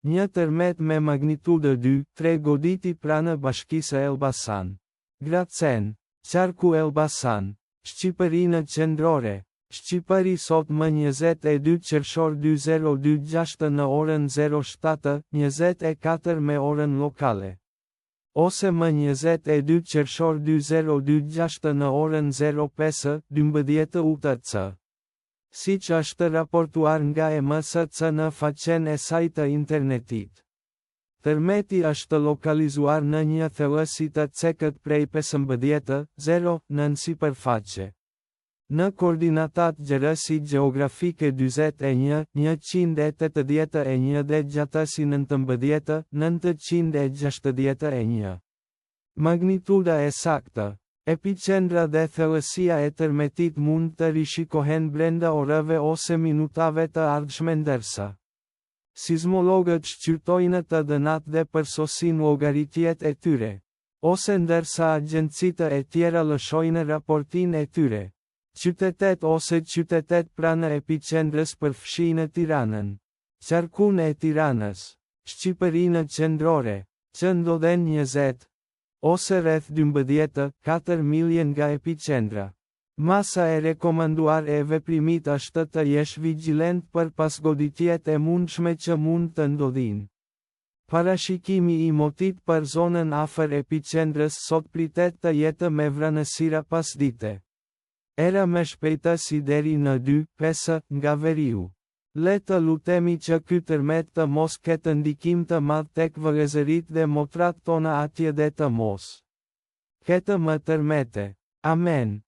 Një tërmet me magnitudë 2,3 goditi pranë bashkisë Elbasan. Gracen, qarku Elbasan, Shqipërinë qendrore. Shqipëri sot më 22 qershor 2026 në orën 07:24 me orën lokale. Ose më 22 qershor 2026 në orën 05:12 UTC. Siç është raportuar nga MSC në faqen e saj të internetit. Tërmeti është lokalizuar në një thellësi të cekët prej 15:0 në sipërfaqe. Në koordinatat gjërësi gjeografike 21,181 dhe gjatësi 19,961. Magnituda e saktë. Epicendra dhe thellësia e tërmetit mund të rishikohen brenda orëve ose minutave të ardhshme ndërsa sismologët shqyrtojnë të dhënat dhe përsosin llogaritjet e tyre, ose ndërsa agjencitë e tjera lëshojnë raportin e tyre. Qytetet ose qytetet pranë epicendrës përfshijnë Tiranën, qarkun e Tiranës, Shqipërinë qendrore, që ndodhen 20 ose rreth 12,4 milje nga epicendra. Masa e rekomanduar e veprimit është të jesh vigjilent për pasgoditjet e mundshme që mund të ndodhin. Parashikimi i motit për zonën afër epicendrës sot pritet të jetë me vranësira pasdite. Era me shpejtësi deri në 2,5 nga veriu. Le të lutemi që ky tërmet të mos ketë ndikim të madh tek vëllezërit dhe motrat tona atje dhe të mos ketë më tërmete. Amen.